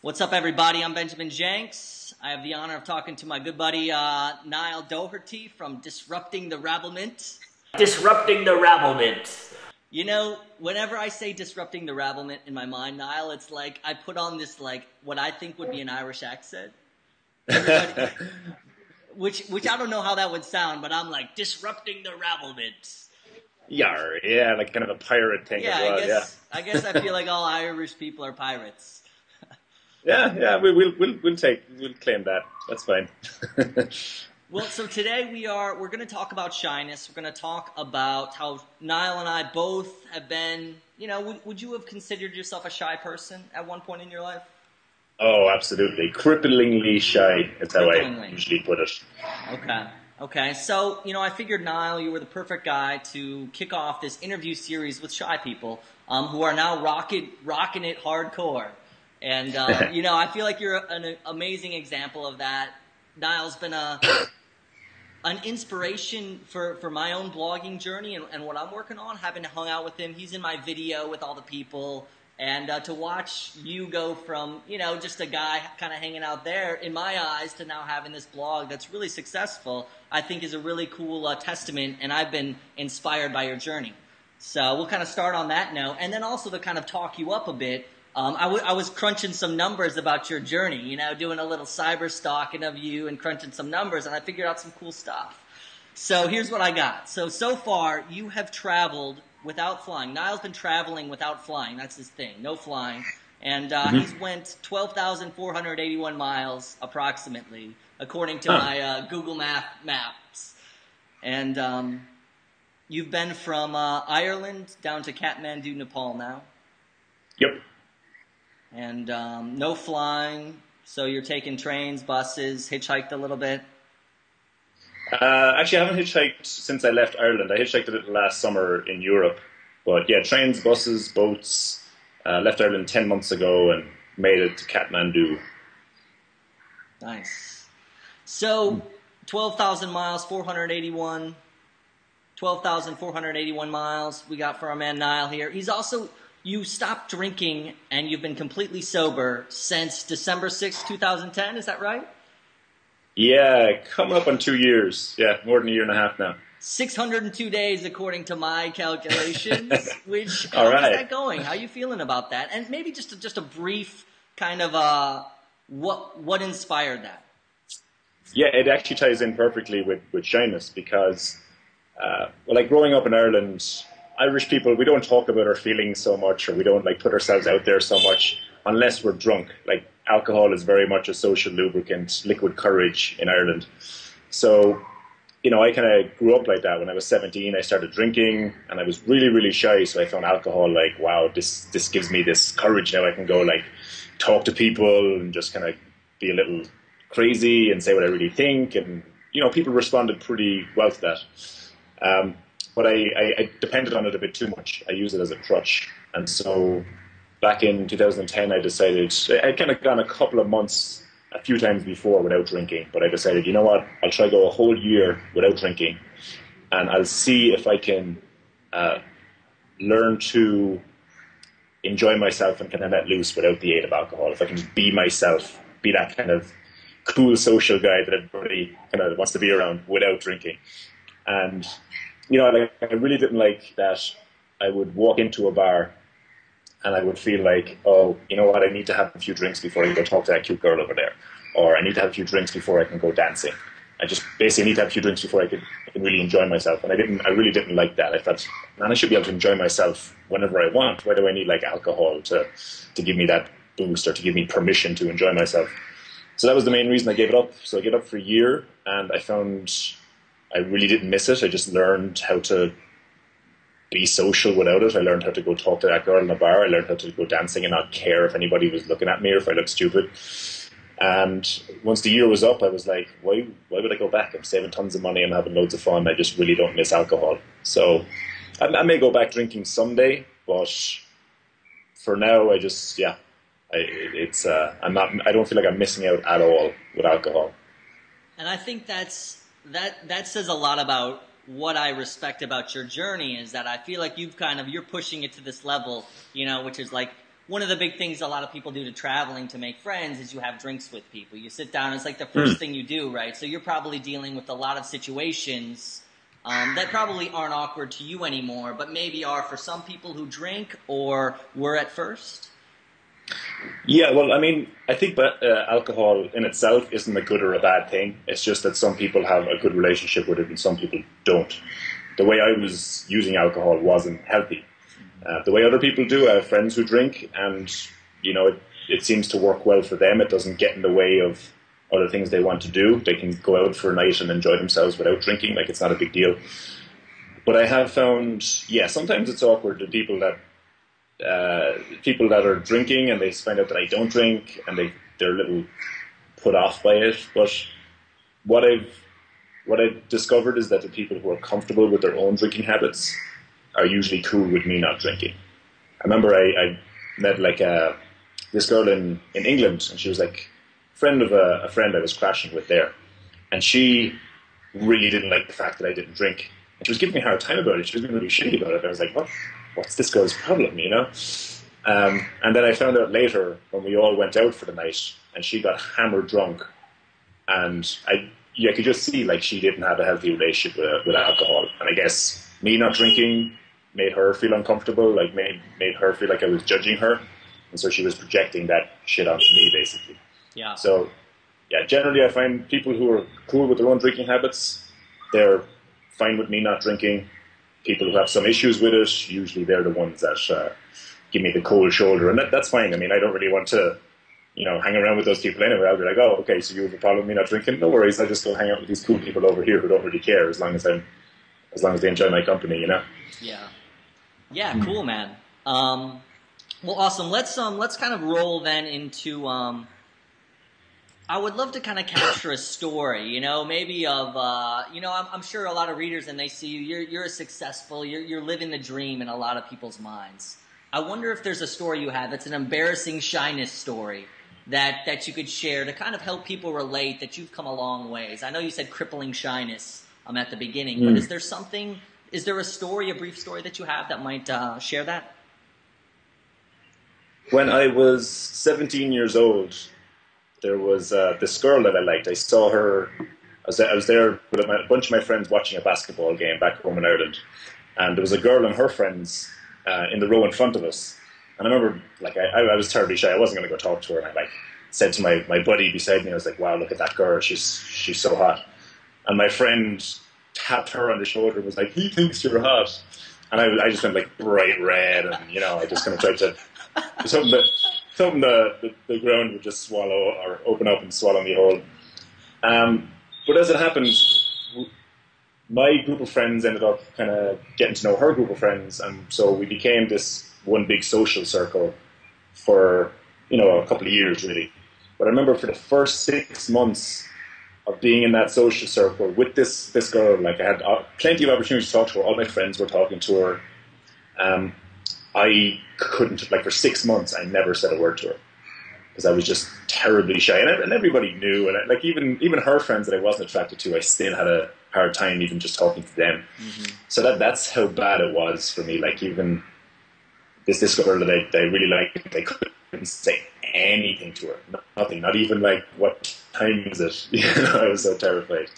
What's up, everybody? I'm Benjamin Jenks. I have the honor of talking to my good buddy Niall Doherty from Disrupting the Rabblement. Disrupting the Rabblement. You know, whenever I say Disrupting the Rabblement in my mind, Niall, it's like I put on this, like, what I think would be an Irish accent. Which I don't know how that would sound, but I'm like, Disrupting the Rabblement. Yar, yeah, like kind of a pirate thing as well, I guess I feel like all Irish people are pirates. Yeah, we'll claim that. That's fine. Well, so today we're going to talk about shyness. We're going to talk about how Niall and I both have been, would you have considered yourself a shy person at one point in your life? Oh, absolutely. Cripplingly shy is how I usually put it. Okay. So, I figured, Niall, you were the perfect guy to kick off this interview series with shy people who are now rocking it hardcore. And, I feel like you're an amazing example of that. Niall's been an inspiration for my own blogging journey and what I'm working on, having hung out with him. He's in my video with all the people. And to watch you go from, just a guy kind of hanging out there, in my eyes, to now having this blog that's really successful, I think is a really cool testament. And I've been inspired by your journey. So we'll kind of start on that note. And then also to kind of talk you up a bit. I was crunching some numbers about your journey, doing a little cyber stalking of you and crunching some numbers, and I figured out some cool stuff. So here's what I got. So far, you have traveled without flying. Niall's been traveling without flying. That's his thing, no flying. And he's went 12,481 miles approximately, according to my Google Maps. And you've been from Ireland down to Kathmandu, Nepal now. Yep. And no flying, so you're taking trains, buses, hitchhiked a little bit? Actually, I haven't hitchhiked since I left Ireland. I hitchhiked a little last summer in Europe. But yeah, trains, buses, boats. Left Ireland 10 months ago and made it to Kathmandu. Nice. So, 12,000 miles, 12,481 miles we got for our man Niall here. He's also... You stopped drinking and you've been completely sober since December 6, 2010, is that right? Yeah, coming up on 2 years. Yeah, more than a year and a half now. 602 days according to my calculations, which, how's that going? How are you feeling about that? And maybe just a brief kind of what inspired that? Yeah, it actually ties in perfectly with shyness because, growing up in Ireland, Irish people, we don't talk about our feelings so much, or we don't put ourselves out there so much unless we're drunk. Like, alcohol is very much a social lubricant, liquid courage in Ireland. So, I kind of grew up like that. When I was 17, I started drinking, and I was really, really shy. So I found alcohol wow, this gives me this courage. Now I can go talk to people and just kind of be a little crazy and say what I really think. And people responded pretty well to that. But I depended on it a bit too much. I used it as a crutch. And so back in 2010, I decided, I'd kind of gone a couple of months, a few times before without drinking. But I decided, you know what, I'll try go a whole year without drinking. And I'll see if I can learn to enjoy myself and kind of let loose without the aid of alcohol. If I can be myself, be that kind of cool social guy that everybody kind of wants to be around without drinking. And I really didn't like that I would walk into a bar and I would feel like, oh, you know what, I need to have a few drinks before I go talk to that cute girl over there. Or I need to have a few drinks before I can go dancing. I just basically need to have a few drinks before I can really enjoy myself. And I really didn't like that. I thought, man, I should be able to enjoy myself whenever I want. Why do I need alcohol to give me that boost or to give me permission to enjoy myself? So that was the main reason I gave it up. So I gave it up for a year and I found I really didn't miss it. I just learned how to be social without it. I learned how to go talk to that girl in the bar. I learned how to go dancing and not care if anybody was looking at me or if I looked stupid. And once the year was up, I was like, why would I go back? I'm saving tons of money. I'm having loads of fun. I just really don't miss alcohol. So I may go back drinking someday, but for now, I don't feel like I'm missing out at all with alcohol. And I think that says a lot about what I respect about your journey, is that I feel like you're pushing it to this level, which is one of the big things a lot of people do to traveling to make friends is you have drinks with people. You sit down, it's like the first thing you do, right? So you're probably dealing with a lot of situations that probably aren't awkward to you anymore, but maybe are for some people who drink or were at first. Yeah, well, I mean, I think that alcohol in itself isn't a good or a bad thing. It's just that some people have a good relationship with it and some people don't. The way I was using alcohol wasn't healthy. The way other people do, I have friends who drink, and it seems to work well for them. It doesn't get in the way of other things they want to do. They can go out for a night and enjoy themselves without drinking. Like, it's not a big deal. But I have found, sometimes it's awkward to people that are drinking and they find out that I don't drink and they're a little put off by it. But what I've discovered is that the people who are comfortable with their own drinking habits are usually cool with me not drinking. I remember I met this girl in England, and she was like a friend of a friend I was crashing with there, and she really didn't like the fact that I didn't drink, and she was giving me a hard time about it. She was being really shitty about it. I was like, what's this girl's problem, And then I found out later when we all went out for the night, and she got hammered drunk, and I could just see like she didn't have a healthy relationship with alcohol, and I guess me not drinking made her feel uncomfortable, like made her feel like I was judging her, and so she was projecting that shit onto me, basically. Yeah. So, generally I find people who are cool with their own drinking habits, they're fine with me not drinking. People who have some issues with it, usually they're the ones that give me the cold shoulder, and that's fine. I mean, I don't really want to, hang around with those people anyway. I'll be like, oh, okay, so you have a problem with me not drinking? No worries, I'll just go hang out with these cool people over here who don't really care, as long as they enjoy my company, Yeah, cool, man. Well, awesome. Let's kind of roll then into. I would love to kind of capture a story, maybe of, I'm sure a lot of readers, and they see you, you're successful, you're living the dream in a lot of people's minds. I wonder if there's a story you have that's an embarrassing shyness story that you could share to kind of help people relate that you've come a long ways. I know you said crippling shyness at the beginning, but is there a story, a brief story that you have that might share that? When I was 17 years old, there was this girl that I liked. I saw her. I was there with a bunch of my friends watching a basketball game back home in Ireland, and there was a girl and her friends in the row in front of us. And I remember, I was terribly shy. I wasn't going to go talk to her. And I said to my buddy beside me, I was like, "Wow, look at that girl. She's so hot." And my friend tapped her on the shoulder and was like, "He thinks you're hot." And I just went bright red, and I just kind of tried to something the ground would just swallow or open up and swallow me whole. But as it happened, my group of friends ended up kind of getting to know her group of friends, and so we became this one big social circle for a couple of years, really. But I remember for the first 6 months of being in that social circle with this girl, I had plenty of opportunities to talk to her. All my friends were talking to her. I couldn't, for 6 months, I never said a word to her because I was just terribly shy, and everybody knew, and even her friends that I wasn't attracted to, I still had a hard time even just talking to them. Mm-hmm. So that's how bad it was for me. Even this girl that I really liked, I couldn't say anything to her, nothing, not even what time is it? I was so terrified.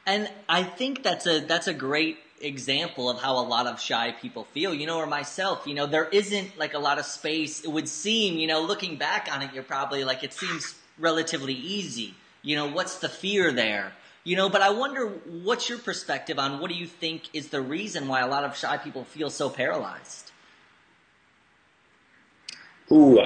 And I think that's a great example of how a lot of shy people feel, or myself, there isn't a lot of space. It would seem, looking back on it, you're probably it seems relatively easy. What's the fear there? But I wonder, what's your perspective on what do you think is the reason why a lot of shy people feel so paralyzed? Ooh,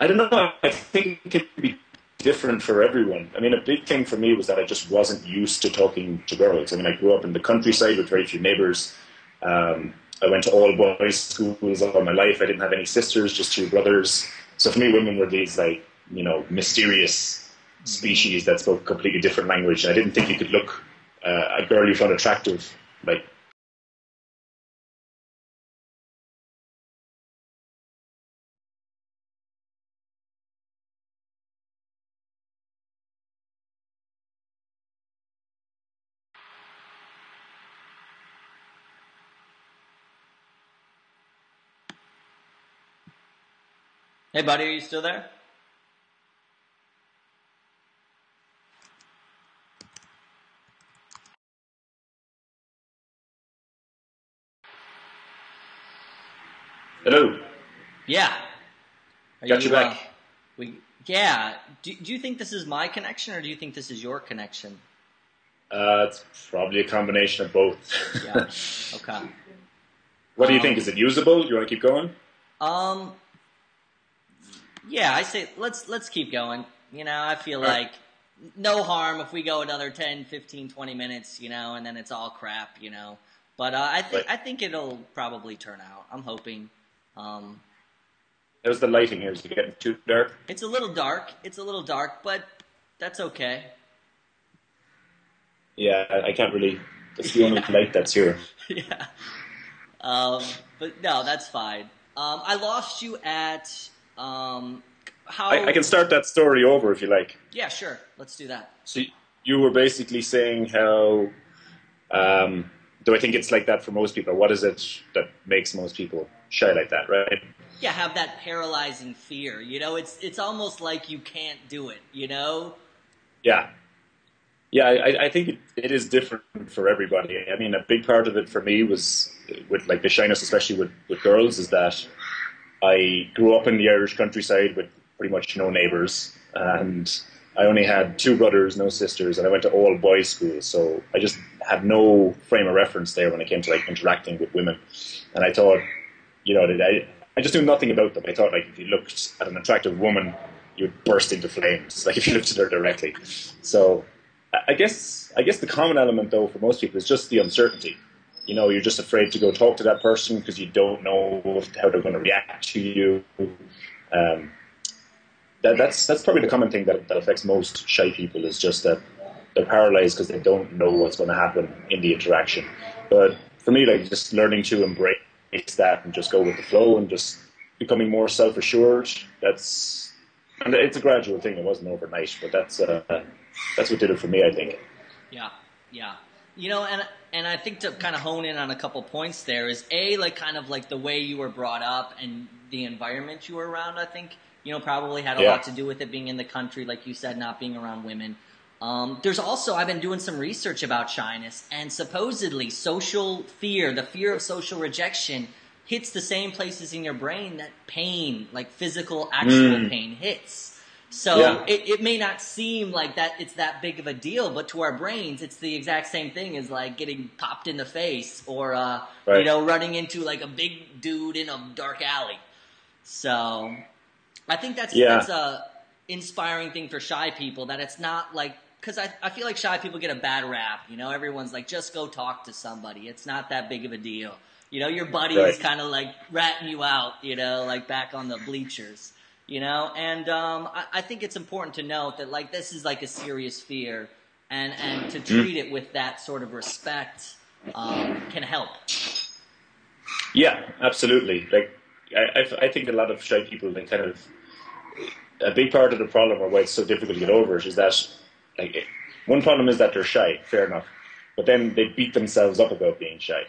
I don't know. I think it could be different for everyone. I mean, a big thing for me was that I just wasn't used to talking to girls. I mean, I grew up in the countryside with very few neighbours. I went to all boys schools all my life. I didn't have any sisters, just two brothers. So for me, women were these mysterious species that spoke a completely different language. And I didn't think you could look a girl you found attractive Hey, buddy, are you still there? Hello. Yeah. Are Got you you, back. yeah. Do you think this is my connection or do you think this is your connection? It's probably a combination of both. Yeah. Okay. What do you think? Is it usable? You want to keep going? Um, yeah, I say let's keep going. I feel All right. like no harm if we go another 10, 15, 20 minutes, and then it's all crap. But Right. I think it'll probably turn out. I'm hoping. Um, How's the lighting here? Is it getting too dark? it's a little dark. It's a little dark, but that's okay. Yeah, I can't really. That's the only light that's here. Yeah. Um, but no, that's fine. I lost you at how. I can start that story over if you like. Yeah, sure. Let's do that. So you were basically saying how, do I think it's like that for most people? What is it that makes most people shy like that, right? Yeah, have that paralyzing fear. It's almost like you can't do it. Yeah. Yeah, I think it is different for everybody. I mean, a big part of it for me was with like the shyness, especially with girls, is that I grew up in the Irish countryside with pretty much no neighbours, and I only had two brothers, no sisters, and I went to all boys' school, so I just had no frame of reference there when it came to like interacting with women. And I thought, that I just knew nothing about them. I thought like if you looked at an attractive woman, you'd burst into flames, like if you looked at her directly. So I guess the common element though for most people is just the uncertainty. You're just afraid to go talk to that person because you don't know how they're going to react to you. Um, that's probably the common thing that affects most shy people is just that they're paralyzed because they don't know what's going to happen in the interaction. But for me, like just learning to embrace that and just go with the flow and just becoming more self-assured. And it's a gradual thing. It wasn't overnight, but that's what did it for me, I think. Yeah, yeah. And I think to kind of hone in on a couple points there is like kind of like the way you were brought up and the environment you were around. I think probably had a lot to do with it being in the country, like you said, not being around women. There's also I've been doing some research about shyness, and supposedly social fear, the fear of social rejection, hits the same places in your brain that pain, like physical, actual pain, hits. So it may not seem like that it's that big of a deal, but to our brains, it's the exact same thing as like getting popped in the face or Right. running into like a big dude in a dark alley. So I think that's a inspiring thing for shy people, that it's not like, because I feel like shy people get a bad rap. Everyone's like, just go talk to somebody. It's not that big of a deal. Your buddy is kind of like ratting you out, like back on the bleachers. And I think it's important to note that like this is like a serious fear, and to treat it with that sort of respect can help. Yeah, absolutely. Like I think a lot of shy people, they kind of a big part of the problem, or why it's so difficult to get over it, is that like one problem is that they're shy, fair enough, but then they beat themselves up about being shy,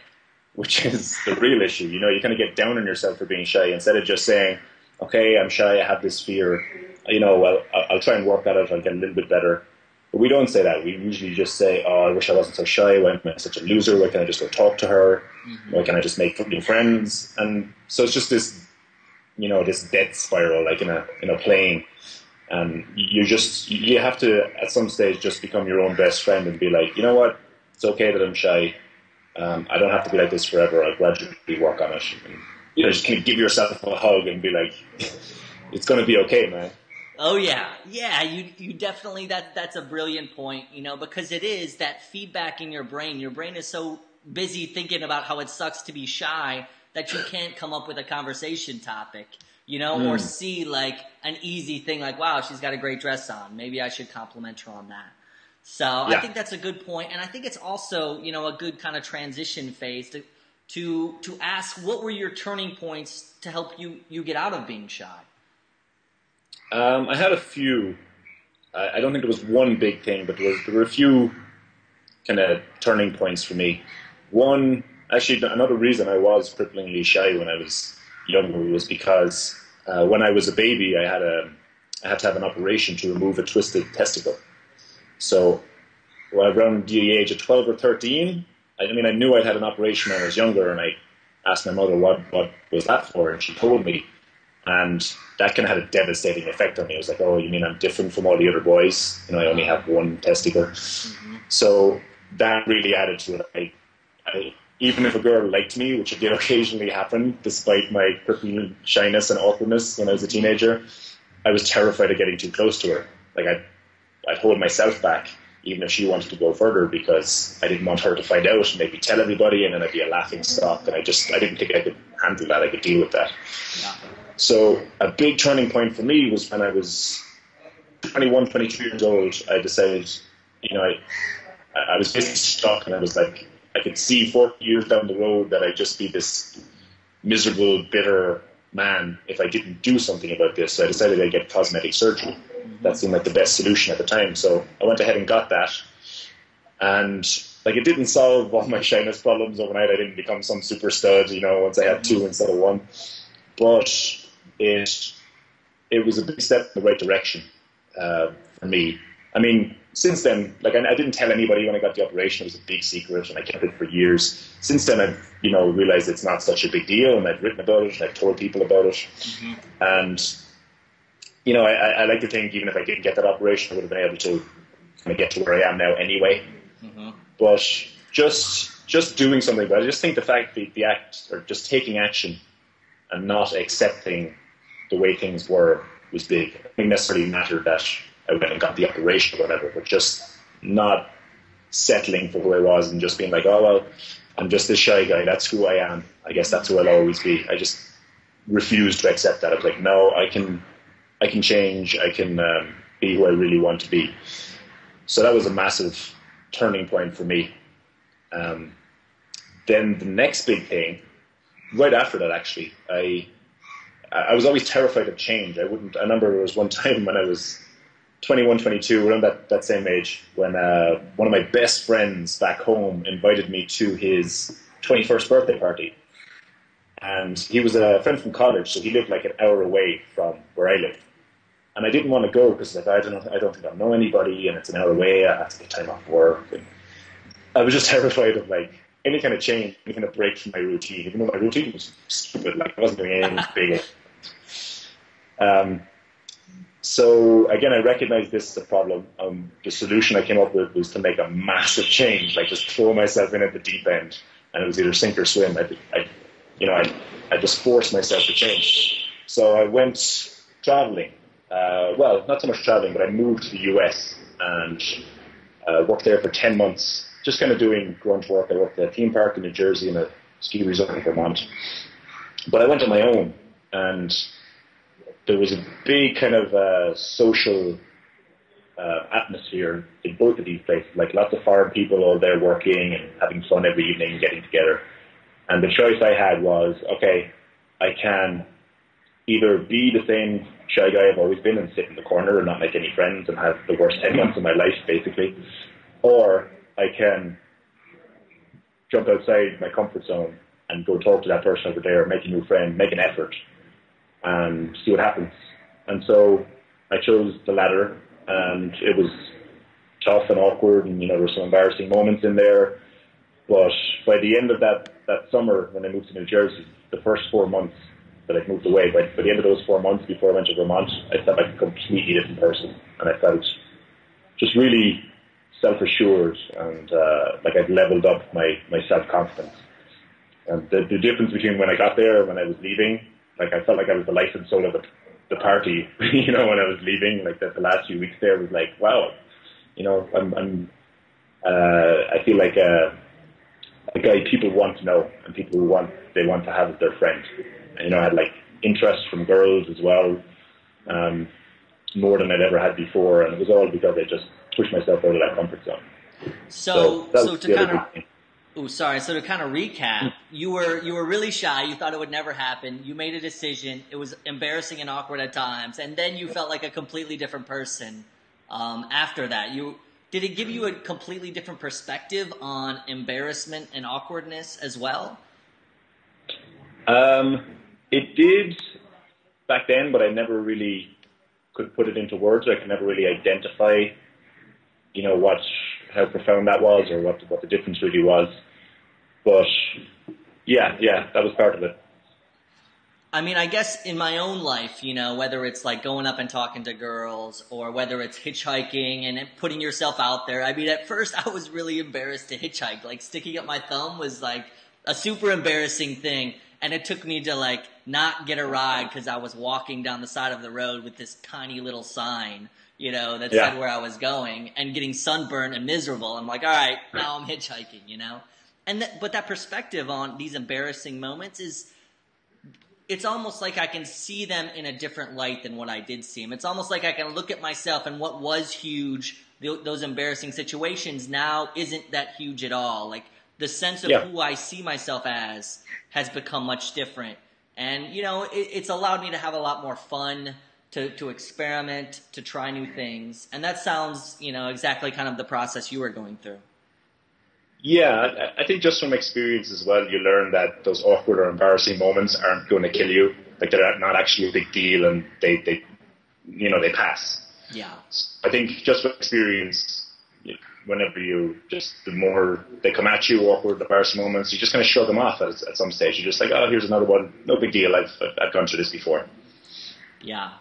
which is the real issue. You kind of get down on yourself for being shy instead of just saying, okay, I'm shy, I have this fear, well, I'll try and work at it, I'll get a little bit better. But we don't say that. We usually just say, oh, I wish I wasn't so shy, why am I such a loser, why can't I just go talk to her, why can't I just make new friends? And so it's just this, this death spiral, like in a plane. And you have to, at some stage, just become your own best friend and be like, you know what, it's okay that I'm shy, I don't have to be like this forever, I'll gradually work on it. And, just kind of give yourself a hug and be like, it's going to be okay, man. Oh yeah, you definitely, that's a brilliant point, because it is that feedback in your brain. Your brain is so busy thinking about how it sucks to be shy that you can't come up with a conversation topic, or see like an easy thing like, wow, she's got a great dress on, maybe I should compliment her on that. So I think that's a good point, and I think it's also a good kind of transition phase to ask, what were your turning points to help you get out of being shy? I had a few. I don't think there was one big thing, but there were a few kind of turning points for me. One, actually, another reason I was cripplingly shy when I was younger was because when I was a baby, I had to have an operation to remove a twisted testicle. So around the age of 12 or 13, I knew I'd had an operation when I was younger, and I asked my mother what was that for, and she told me. And that kind of had a devastating effect on me. It was like, oh, you mean I'm different from all the other boys? I only have one testicle. Mm-hmm. So that really added to it. I, even if a girl liked me, which did occasionally happen, despite my crippling shyness and awkwardness when I was a teenager, I was terrified of getting too close to her. Like I'd hold myself back, even if she wanted to go further, because I didn't want her to find out and maybe tell everybody, and then I'd be a laughing stock. And I didn't think I could handle that. I could deal with that. Yeah. So a big turning point for me was when I was 21, 22 years old. I decided, I was basically stuck, and I was like, I could see 40 years down the road that I'd just be this miserable, bitter man if I didn't do something about this. So I decided I'd get cosmetic surgery. That seemed like the best solution at the time. So I went ahead and got that. And it didn't solve all my shyness problems overnight. I didn't become some super stud, once I had 2 instead of 1. But it was a big step in the right direction for me. Since then, I didn't tell anybody when I got the operation. It was a big secret, and I kept it for years. Since then, I've realized it's not such a big deal, and I've written about it, and I've told people about it. Mm-hmm. And I like to think even if I didn't get that operation, I would have been able to kind of get to where I am now anyway. Mm-hmm. But just doing something about it, I just think the fact the act, or just taking action and not accepting the way things were, was big. I think necessarily mattered that I went and got the operation or whatever, but just not settling for who I was and just being like, oh, well, I'm just this shy guy. That's who I am. I guess that's who I'll always be. I just refused to accept that. I was like, no, I can change. I can be who I really want to be. So that was a massive turning point for me. Then the next big thing, right after that, actually, I was always terrified of change. I remember there was one time when I was 21, 22, around that same age, when one of my best friends back home invited me to his 21st birthday party. And he was a friend from college, so he lived like an hour away from where I lived. And I didn't want to go because I don't think I'll know anybody, and it's an hour away. I have to get time off work. And I was just terrified of any kind of change, any kind of break from my routine, even though my routine was stupid. I wasn't doing anything big. So again, I recognized this as a problem. The solution I came up with was to make a massive change, just throw myself in at the deep end, and it was either sink or swim. I just forced myself to change. So I went traveling. Well, not so much traveling, but I moved to the US and worked there for 10 months, just kind of doing grunt work. I worked at a theme park in New Jersey and a ski resort in Vermont. But I went on my own, and there was a big kind of social atmosphere in both of these places, lots of foreign people all there working and having fun every evening, getting together. And the choice I had was, okay, I can either be the same shy guy I've always been and sit in the corner and not make any friends and have the worst 10 months of my life, basically, or I can jump outside my comfort zone and go talk to that person over there, make a new friend, make an effort, and see what happens. And so I chose the latter, and it was tough and awkward, and there were some embarrassing moments in there. But by the end of that summer, when I moved to New Jersey, the first 4 months that I'd moved away, by the end of those 4 months before I went to Vermont, I felt like a completely different person, and I felt just really self-assured, and like I'd leveled up my self-confidence. And the difference between when I got there and when I was leaving, I felt like I was the life and soul of the party, when I was leaving. The last few weeks there was like, wow, I feel like a guy people want to know, and people they want to have as their friend. And, I had interest from girls as well, more than I'd ever had before, and it was all because I just pushed myself out of that comfort zone. So to kind of recap, you were really shy. You thought it would never happen. You made a decision. It was embarrassing and awkward at times, and then you felt like a completely different person after that. Did it give you a completely different perspective on embarrassment and awkwardness as well? It did. back then, but I never really could put it into words. I could never really identify, how profound that was or what the difference really was. But yeah, that was part of it. I mean, I guess in my own life, whether it's like going up and talking to girls or whether it's hitchhiking and putting yourself out there. I mean, at first I was really embarrassed to hitchhike. Like sticking up my thumb was like a super embarrassing thing. And it took me to like not get a ride because I was walking down the side of the road with this tiny little sign, that said where I was going and getting sunburned and miserable. I'm like, all right, now I'm hitchhiking, And but that perspective on these embarrassing moments it's almost like I can see them in a different light than what I did see them. It's almost like I can look at myself and what was huge, those embarrassing situations now isn't that huge at all. Like the sense of who I see myself as has become much different. And, it's allowed me to have a lot more fun, to experiment, to try new things. And that sounds, exactly kind of the process you were going through. Yeah, I think just from experience as well, you learn that those awkward or embarrassing moments aren't going to kill you. Like they're not actually a big deal, and they pass. Yeah. So I think just with experience, whenever the more they come at you, awkward, embarrassing moments, you just kind of shrug them off at some stage. You're just like, oh, here's another one. No big deal. I've gone through this before. Yeah.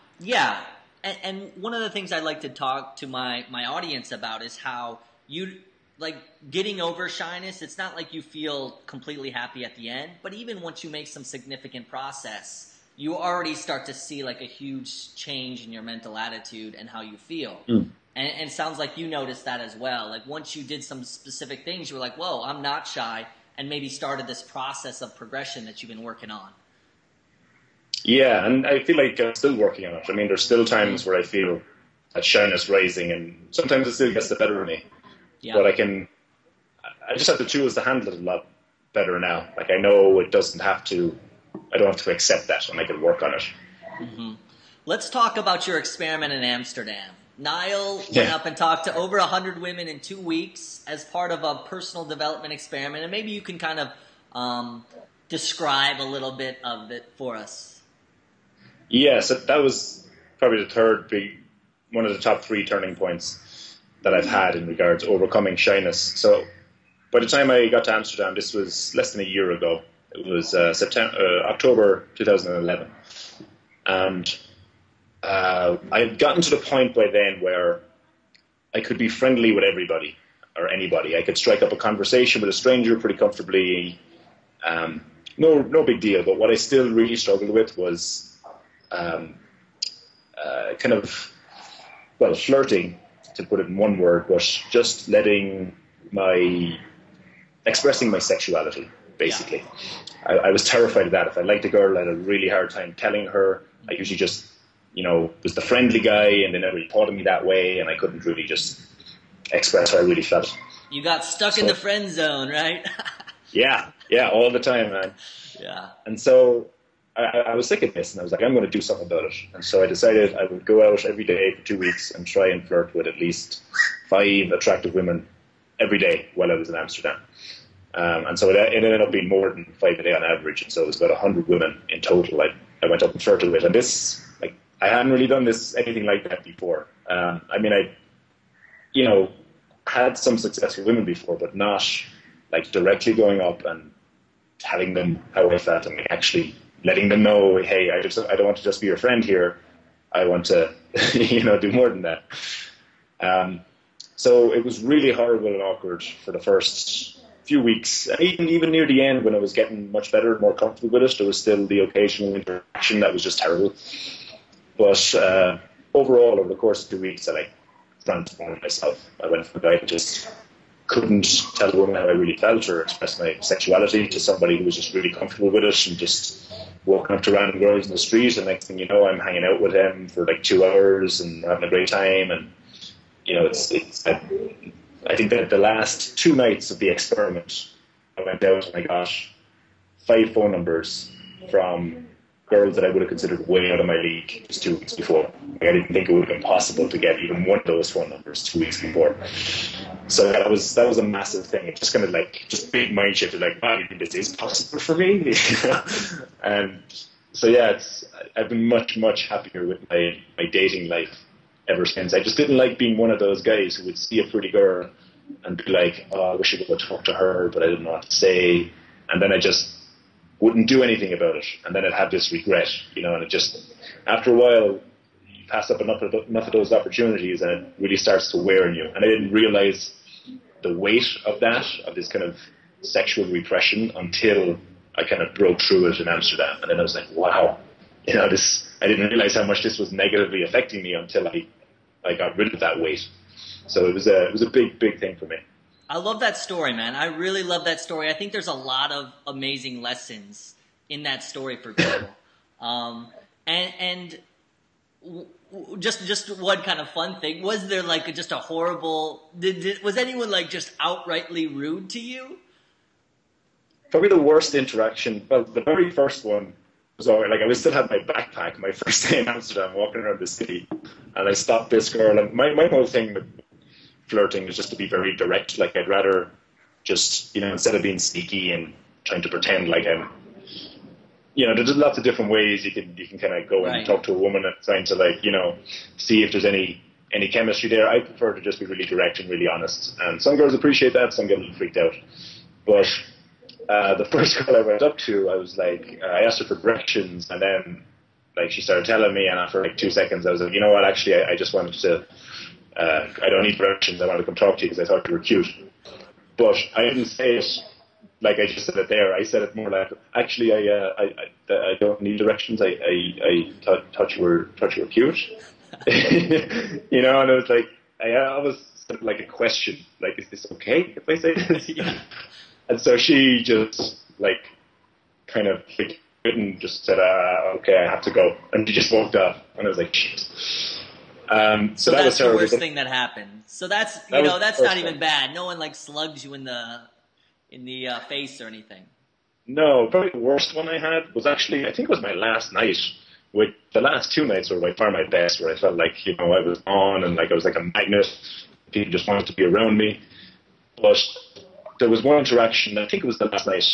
And one of the things I like to talk to my audience about is how like getting over shyness, it's not like you feel completely happy at the end, but even once you make some significant process, you already start to see like a huge change in your mental attitude and how you feel. And it sounds like you noticed that as well. Like once you did some specific things, you were like, whoa, I'm not shy, and maybe started this process of progression that you've been working on. Yeah, and I feel like I'm still working on it. I mean, there's still times where I feel that shyness rising, and sometimes it still gets the better of me. Yeah. But I just have the tools to handle it a lot better now. Like I know I don't have to accept that, and I can work on it. Mm-hmm. Let's talk about your experiment in Amsterdam. Niall went up and talked to over 100 women in 2 weeks as part of a personal development experiment, and maybe you can kind of describe a little bit of it for us. Yeah, so that was probably one of the top 3 turning points that I've had in regards to overcoming shyness. So by the time I got to Amsterdam, this was less than a year ago. It was October 2011. And I had gotten to the point by then where I could be friendly with everybody or anybody. I could strike up a conversation with a stranger pretty comfortably. No big deal. But what I still really struggled with was flirting, to put it in one word, but just expressing my sexuality, basically. Yeah. I was terrified of that. If I liked a girl, I had a really hard time telling her. I usually just, was the friendly guy, and they never really thought of me that way, and I couldn't really just express how I really felt. You got stuck in the friend zone, right? Yeah, all the time, man. Yeah. And so I was sick of this, and I was like, I'm going to do something about it. And so I decided I would go out every day for 2 weeks and try and flirt with at least 5 attractive women every day while I was in Amsterdam. And so it ended up being more than 5 a day on average. And so it was about 100 women in total I went up and flirted with. And this, I hadn't really done anything like that before. I had some success with women before, but not directly going up and telling them how I felt and actually letting them know, hey, I don't want to just be your friend here. I want to, do more than that. So it was really horrible and awkward for the first few weeks. And even near the end, when I was getting much better and more comfortable with it, there was still the occasional interaction that was just terrible. But overall, over the course of 2 weeks, I transformed myself. I went from a guy who just couldn't tell a woman how I really felt or express my sexuality to somebody who was just really comfortable with it and just walking up to random girls in the street, and next thing you know, I'm hanging out with him for 2 hours and having a great time. And I think that the last 2 nights of the experiment, I went out and I got 5 phone numbers from girls that I would have considered way out of my league just 2 weeks before. I didn't think it would have been possible to get even one of those phone numbers 2 weeks before. So that was a massive thing. It just kind of just big mind shift. Wow, you think this is possible for me? And So yeah, I've been much happier with my dating life ever since. I just didn't like being one of those guys who would see a pretty girl and be like, oh, I wish I could go talk to her, but I didn't know what to say. And then I just wouldn't do anything about it. And then I'd have this regret, and it just, after a while, you pass up enough of those opportunities and it really starts to wear on you. And I didn't realize the weight of this kind of sexual repression until I kind of broke through it in Amsterdam. And then I was like, wow, I didn't realize how much this was negatively affecting me until I got rid of that weight. So it was a big thing for me. I love that story, man. I really love that story. I think there's a lot of amazing lessons in that story for people. Just one kind of fun thing. Was there like just a horrible, was anyone like just outrightly rude to you? Probably the worst interaction. Well, the very first one was like I still had my backpack, my first day in Amsterdam, walking around the city, and I stopped this girl. And my whole thing with flirting is just to be very direct. Like I'd rather just instead of being sneaky and trying to pretend like I'm. There's lots of different ways you can kind of go and talk to a woman and trying to see if there's any chemistry there. I prefer to just be really direct and really honest. And some girls appreciate that, some get a little freaked out. But the first girl I went up to, I was like, I asked her for directions, and then she started telling me, and after 2 seconds, I was like, you know what? Actually, I just wanted to. I don't need directions. I wanted to come talk to you because I thought you were cute. But I didn't say it like I just said it there. I said it more like, actually, I don't need directions. I thought you were cute. And it was like I always said like a question, like, is this okay if I say this? Yeah. And so she just kind of and just said, okay, I have to go. And she just walked off. And I was like, shit. So that was the worst thing that happened. So that's that's not even bad. No one slugs you in the face or anything. No, probably the worst one I had was actually, I think it was my last night. The last 2 nights were by far my best, where I felt like, I was on and I was like a magnet. People just wanted to be around me. But there was one interaction, I think it was the last night,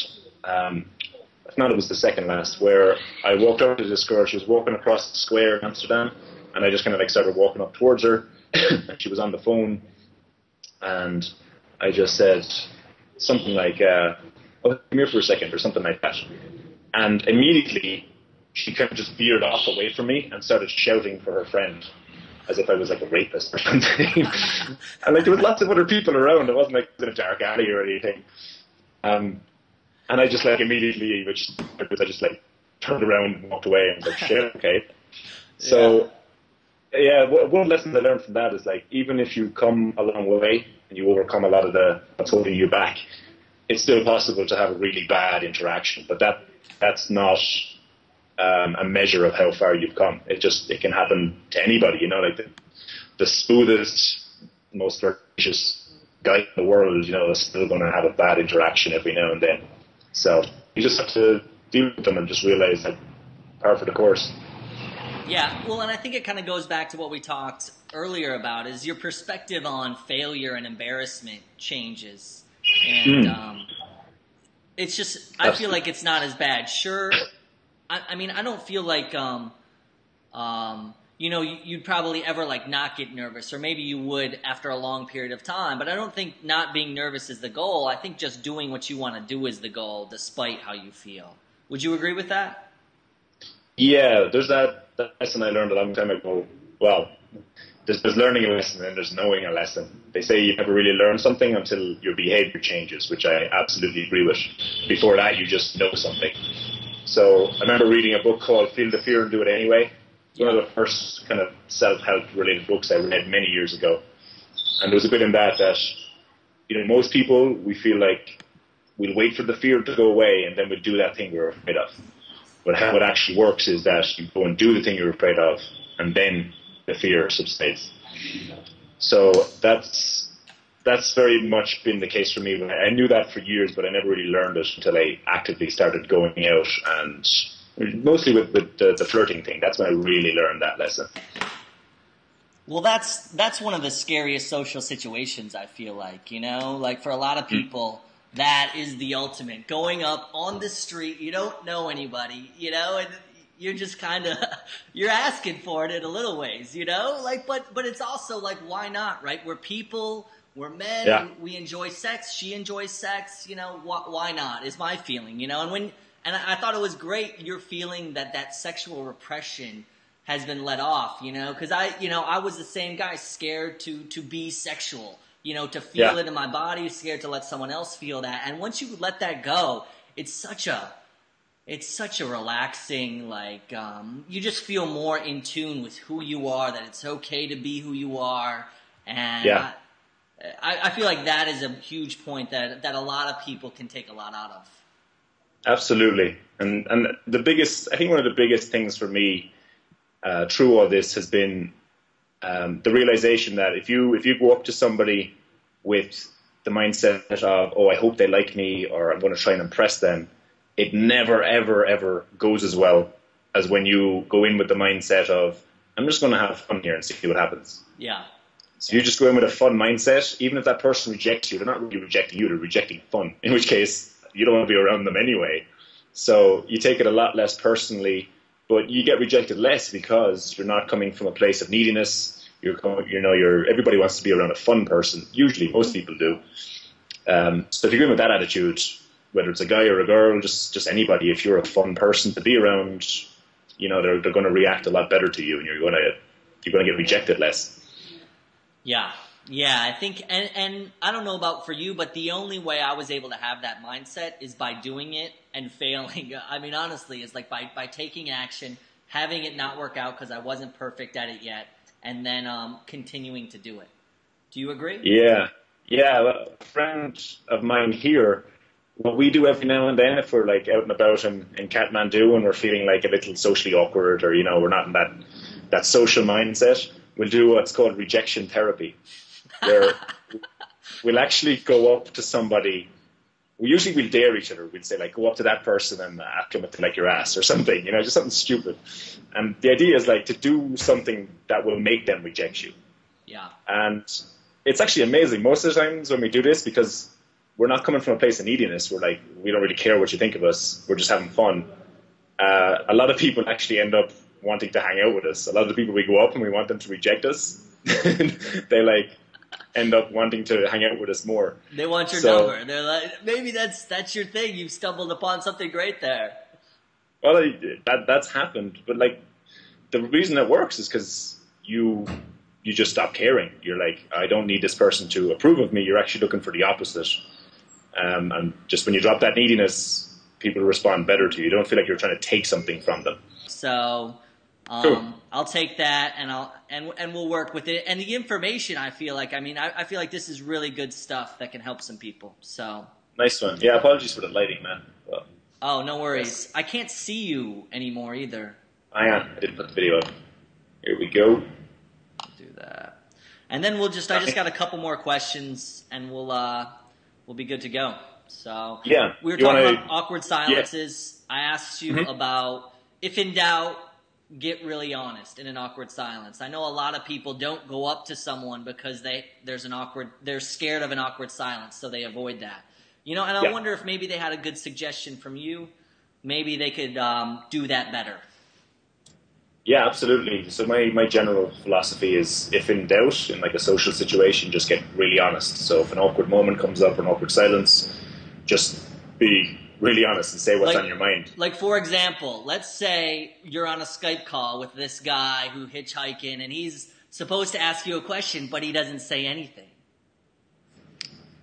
if not it was the second last, where I walked over to this girl. She was walking across the square in Amsterdam, and I just kind of started walking up towards her, and she was on the phone, and I just said something like, oh, come here for a second, or something like that. And immediately, she kind of just veered off away from me and started shouting for her friend, as if I was like a rapist or something. And there was lots of other people around. It wasn't like in a dark alley or anything. And I just immediately, I just turned around and walked away and was like, shit, okay. So, yeah, one lesson I learned from that is even if you come a long way and you overcome a lot of what's holding you back, it's still possible to have a really bad interaction. But that's not a measure of how far you've come. It can happen to anybody, the smoothest, most flirtatious guy in the world, is still going to have a bad interaction every now and then. So you just have to deal with them and just realize that par for the course. Yeah, well, and I think it kind of goes back to what we talked earlier about, is your perspective on failure and embarrassment changes. And it's just, I feel like it's not as bad. Sure, I mean, I don't feel like, you'd probably ever not get nervous, or maybe you would after a long period of time, but I don't think not being nervous is the goal. I think just doing what you want to do is the goal, despite how you feel. Would you agree with that? Yeah, there's that lesson I learned a long time ago. Well, there's learning a lesson and there's knowing a lesson. They say you never really learn something until your behavior changes, which I absolutely agree with. Before that, you just know something. So I remember reading a book called Feel the Fear and Do It Anyway. It's one of the first kind of self-help related books I read many years ago. And there was a bit in that most people, we feel like we'll wait for the fear to go away and then we'll do that thing we're afraid of. But how it actually works is that you go and do the thing you're afraid of, and then the fear subsides. So that's very much been the case for me. I knew that for years, but I never really learned it until I actively started going out, and mostly with the flirting thing. That's when I really learned that lesson. Well, that's one of the scariest social situations, I feel like, for a lot of people. That is the ultimate. Going up on the street, you don't know anybody, and you're just kind of, you're asking for it in a little ways, you know? Like, but it's also like, why not, right? We're people, we're men, we enjoy sex, she enjoys sex, you know, why not, is my feeling, you know? And I thought it was great, your feeling that sexual repression has been let off, you know? Because I was the same guy, scared to be sexual, you know, to feel it in my body, scared to let someone else feel that. And once you let that go, it's such a relaxing, like, you just feel more in tune with who you are, that it's okay to be who you are. And I feel like that is a huge point that a lot of people can take a lot out of. Absolutely. And the biggest, I think one of the biggest things for me through all this has been the realization that if you go up to somebody with the mindset of, oh, I hope they like me, or I'm going to try and impress them, it never, ever, ever goes as well as when you go in with the mindset of, I'm just going to have fun here and see what happens. Yeah. So you just go in with a fun mindset. Even if that person rejects you, they're not really rejecting you, they're rejecting fun, in which case you don't want to be around them anyway. So you take it a lot less personally, but you get rejected less because you're not coming from a place of neediness. Everybody wants to be around a fun person. Usually, most people do. So if you go in with that attitude, whether it's a guy or a girl, just anybody, if you're a fun person to be around, you know, they're going to react a lot better to you, and you're going to get rejected less. Yeah, I think, and I don't know about for you, but the only way I was able to have that mindset is by doing it and failing. I mean, honestly, it's like by taking action, having it not work out because I wasn't perfect at it yet, and then continuing to do it. Do you agree? Yeah. Well, a friend of mine here, what we do every now and then, if we're like out and about in Kathmandu and we're feeling like a little socially awkward, or, you know, we're not in that social mindset, we'll do what's called rejection therapy, where we'll actually go up to somebody. We'll dare each other. We'll say, like, go up to that person and ask them if they like your ass or something, you know, just something stupid. And the idea is, like, to do something that will make them reject you. Yeah. And it's actually amazing most of the times when we do this, because we're not coming from a place of neediness. We're like, we don't really care what you think of us. We're just having fun. A lot of people actually end up wanting to hang out with us. A lot of the people we go up and we want them to reject us, they like end up wanting to hang out with us more. They want your number. They're like, maybe that's your thing. You've stumbled upon something great there. Well, that's happened, but like the reason it works is because you just stop caring. You're like, I don't need this person to approve of me. You're actually looking for the opposite. And just when you drop that neediness, people respond better to you. You don't feel like you're trying to take something from them. So cool. I'll take that and we'll work with it. And the information, I feel like this is really good stuff that can help some people. So nice one. Yeah, apologies for the lighting, man. Well, oh, no worries. I can't see you anymore either. I didn't put the video up. Here we go. I'll do that. And then I just got a couple more questions and we'll be good to go. So yeah, we were talking about awkward silences. Yeah. I asked you about, if in doubt, get really honest in an awkward silence. I know a lot of people don't go up to someone because they're scared of an awkward silence, so they avoid that. You know, and I wonder if maybe they had a good suggestion from you. Maybe they could do that better. Yeah, absolutely. So my general philosophy is, if in doubt, in like a social situation, just get really honest. So if an awkward moment comes up or an awkward silence, just be really honest and say what's on your mind. Like, for example, let's say you're on a Skype call with this guy who hitchhiking, and he's supposed to ask you a question, but he doesn't say anything.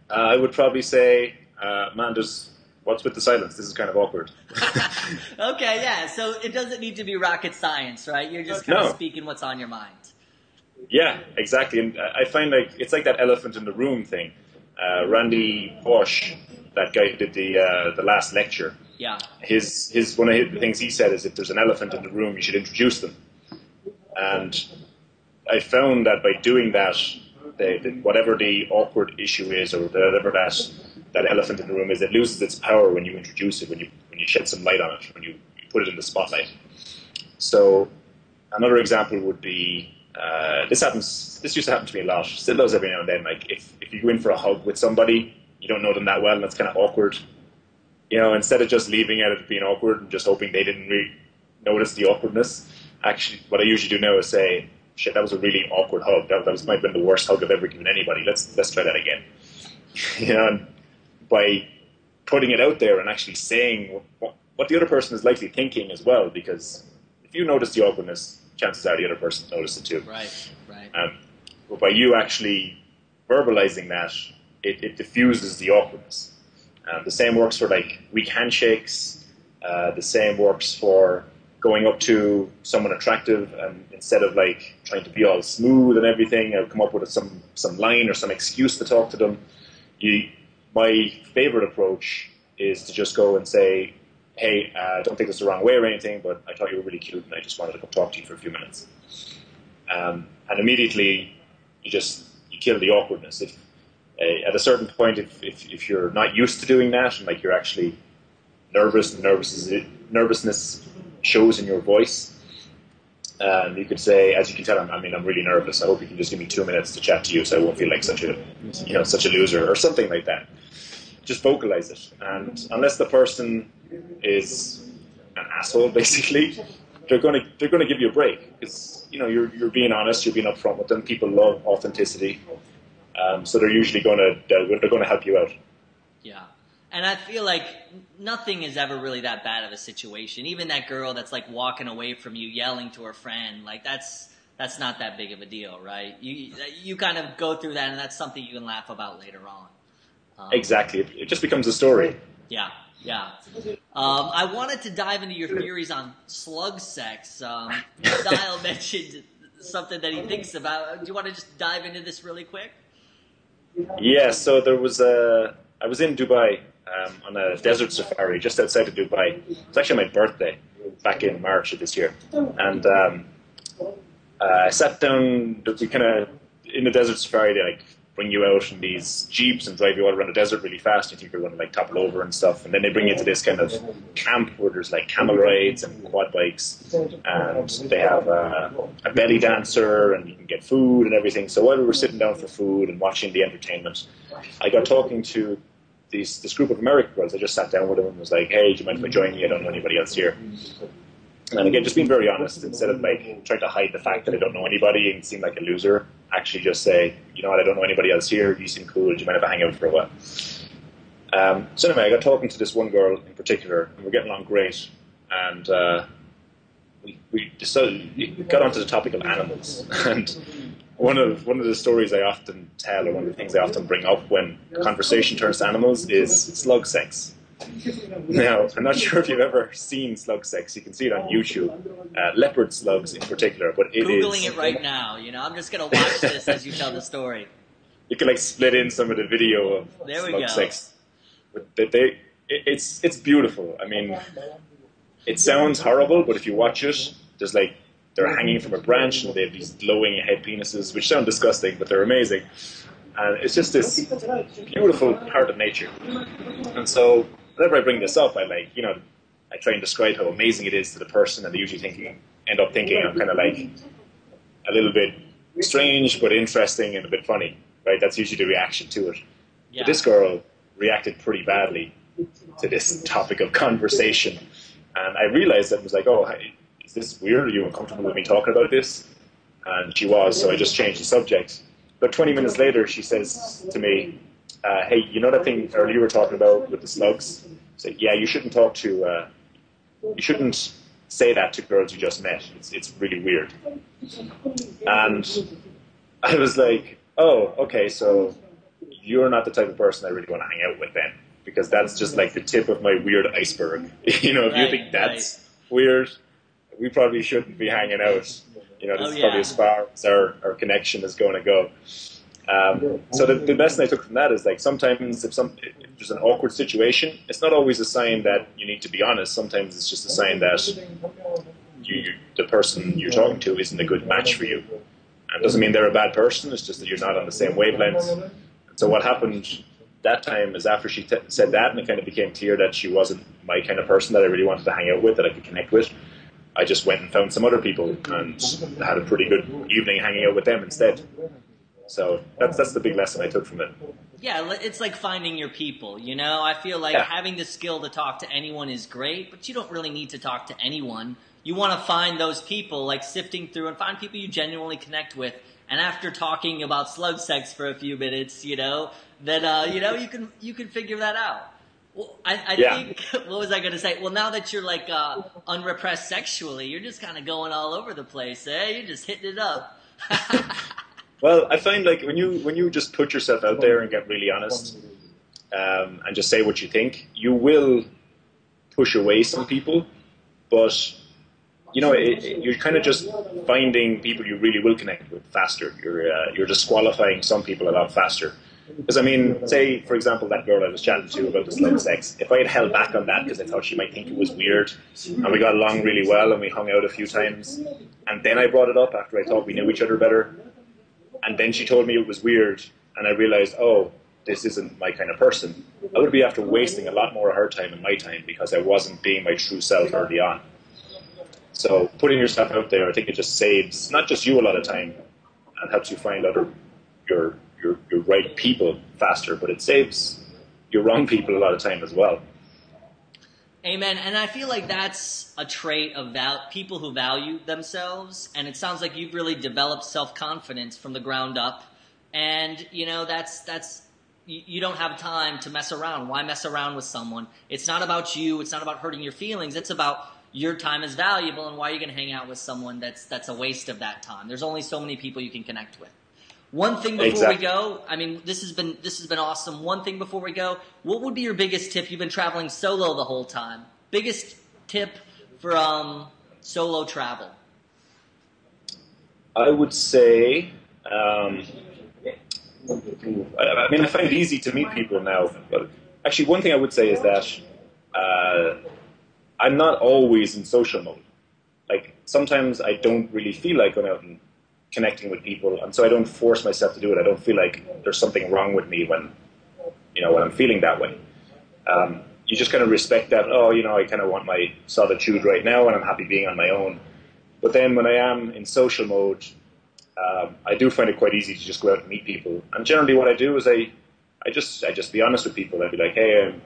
I would probably say, man, what's with the silence? This is kind of awkward. Okay, yeah. So it doesn't need to be rocket science, right? You're just kind of speaking what's on your mind. Yeah, exactly. And I find like it's like that elephant in the room thing. Randy Bosch, that guy who did the last lecture. Yeah. His one of the things he said is, if there's an elephant in the room, you should introduce them. And I found that by doing that, whatever the awkward issue is, or whatever that elephant in the room is, it loses its power when you introduce it, when you shed some light on it, when you put it in the spotlight. So another example would be, this used to happen to me a lot, still does every now and then, like if you go in for a hug with somebody, you don't know them that well and it's kind of awkward, you know, instead of just leaving it at being awkward and just hoping they didn't notice the awkwardness. Actually, what I usually do now is say, shit, that was a really awkward hug. That might have been the worst hug I've ever given anybody. Let's try that again. And by putting it out there and actually saying what the other person is likely thinking as well, because if you notice the awkwardness, chances are the other person noticed it too. Right. But by you actually verbalizing that, it diffuses the awkwardness. The same works for like weak handshakes. The same works for going up to someone attractive and instead of like trying to be all smooth and everything, or come up with some line or some excuse to talk to them. My favorite approach is to just go and say, hey, don't take this the wrong way or anything, but I thought you were really cute and I just wanted to come talk to you for a few minutes. And immediately you kill the awkwardness. If at a certain point, if you're not used to doing that and like you're actually nervous, and nervousness shows in your voice, you could say, as you can tell, I'm really nervous. I hope you can just give me 2 minutes to chat to you, so I won't feel like such a loser, or something like that. Just vocalize it, and unless the person is an asshole, basically, they're going to give you a break because you're being honest, you're being upfront with them. People love authenticity, so they're usually going to help you out. Yeah. And I feel like nothing is ever really that bad of a situation. Even that girl that's like walking away from you, yelling to her friend, like that's not that big of a deal, right? You kind of go through that, and that's something you can laugh about later on. Exactly, it just becomes a story. Yeah. I wanted to dive into your theories on slug sex. Niall mentioned something that he thinks about. Do you want to just dive into this really quick? Yeah. So I was in Dubai. On a desert safari just outside of Dubai. It was actually my birthday back in March of this year. And I sat down, we kind of, in the desert safari, they like bring you out in these jeeps and drive you all around the desert really fast. You think you're going to like topple over and stuff. And then they bring you to this kind of camp where there's like camel rides and quad bikes. And they have a belly dancer and you can get food and everything. So while we were sitting down for food and watching the entertainment, I got talking to this group of American girls. I just sat down with them and was like, hey, do you mind if I join you? I don't know anybody else here. And again, just being very honest, instead of like trying to hide the fact that I don't know anybody and seem like a loser, actually just say, you know what, I don't know anybody else here. You seem cool. Do you mind if I hang out for a while? So anyway, I got talking to this one girl in particular, and we're getting along great. And we got onto the topic of animals. And one of the stories I often tell, or one of the things I often bring up when conversation turns to animals, is slug sex. Now, I'm not sure if you've ever seen slug sex. You can see it on YouTube. Leopard slugs in particular, but it is... Googling it right now. I'm just going to watch this as you tell the story. You can like split in some of the video of slug sex. But it's beautiful. I mean, it sounds horrible, but if you watch it, there's like they're hanging from a branch and they have these glowing head penises, which sound disgusting, but they're amazing. And it's just this beautiful part of nature. And so whenever I bring this up, I try and describe how amazing it is to the person, and they usually end up thinking I'm kind of like a little bit strange, but interesting and a bit funny, right? That's usually the reaction to it. Yeah. But this girl reacted pretty badly to this topic of conversation. And I realized that and was like, oh, is this weird? Are you uncomfortable with me talking about this? And she was, so I just changed the subject. But 20 minutes later, she says to me, hey, you know that thing earlier you were talking about with the slugs? I said, yeah, you shouldn't say that to girls you just met. It's really weird. And I was like, oh, okay, so you're not the type of person I really want to hang out with then, because that's just like the tip of my weird iceberg. If you think that's weird, we probably shouldn't be hanging out. This is probably as far as our connection is going to go. So the lesson I took from that is like sometimes if there's an awkward situation, it's not always a sign that you need to be honest. Sometimes it's just a sign that the person you're talking to isn't a good match for you. And it doesn't mean they're a bad person. It's just that you're not on the same wavelength. And so what happened that time is after she said that, and it kind of became clear that she wasn't my kind of person that I really wanted to hang out with, that I could connect with, I just went and found some other people and had a pretty good evening hanging out with them instead. So that's the big lesson I took from it. Yeah, it's like finding your people, I feel like having the skill to talk to anyone is great, but you don't really need to talk to anyone. you want to find those people, like sifting through and find people you genuinely connect with. And after talking about slug sex for a few minutes, that you can figure that out. Well, I think, what was I going to say? Well, now that you're like unrepressed sexually, you're just kind of going all over the place, eh? You're just hitting it up. Well, I find like when you just put yourself out there and get really honest, and just say what you think, you will push away some people, but you're kind of just finding people you really will connect with faster. You're disqualifying some people a lot faster. Because, I mean, say, for example, that girl I was chatting to about the slug sex, if I had held back on that because I thought she might think it was weird, and we got along really well and we hung out a few times, and then I brought it up after I thought we knew each other better, and then she told me it was weird, and I realized, oh, this isn't my kind of person, I would be after wasting a lot more of her time and my time because I wasn't being my true self early on. So putting yourself out there, I think it just saves not just you a lot of time and helps you find your right people faster, but it saves your wrong people a lot of time as well. Amen. And I feel like that's a trait of people who value themselves. And it sounds like you've really developed self-confidence from the ground up. And, that's you don't have time to mess around. Why mess around with someone? It's not about you. It's not about hurting your feelings. It's about your time is valuable, and why are you going to hang out with someone that's a waste of that time? There's only so many people you can connect with. One thing before we go, I mean, this has been awesome. One thing before we go, what would be your biggest tip? You've been traveling solo the whole time. Biggest tip for solo travel? I would say, I find it easy to meet people now. But actually, one thing I would say is that I'm not always in social mode. Like, sometimes I don't really feel like going out and connecting with people, and so I don't force myself to do it. I don't feel like there's something wrong with me when I'm feeling that way. You just kind of respect that, I kind of want my solitude right now, and I'm happy being on my own. But then when I am in social mode, I do find it quite easy to just go out and meet people. And generally what I do is I just be honest with people. I'd be like, hey, I'm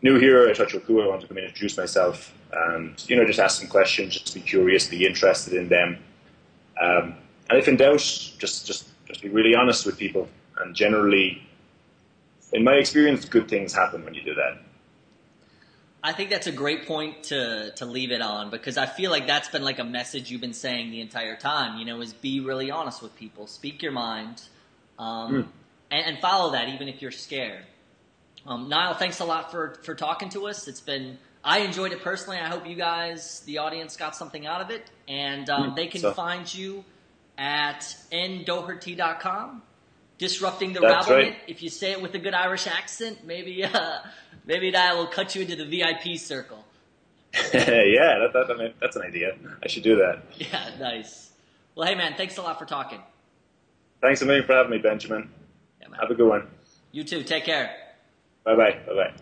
new here, I thought you were cool, I want to come in and introduce myself, and just ask some questions, just be curious, be interested in them. And if in doubt, just be really honest with people. And generally, in my experience, good things happen when you do that. I think that's a great point to leave it on, because I feel like that's been like a message you've been saying the entire time, is be really honest with people, speak your mind, and follow that even if you're scared. Niall, thanks a lot for talking to us. I enjoyed it personally. I hope you guys, the audience, got something out of it, and they can find you at ndoherty.com. Disrupting the Rabblement. Right. If you say it with a good Irish accent, maybe Niall will cut you into the VIP circle. Yeah, that's an idea. I should do that. Yeah, nice. Well, hey, man, thanks a lot for talking. Thanks a million for having me, Benjamin. Yeah, man. Have a good one. You too. Take care. Bye-bye. Bye-bye.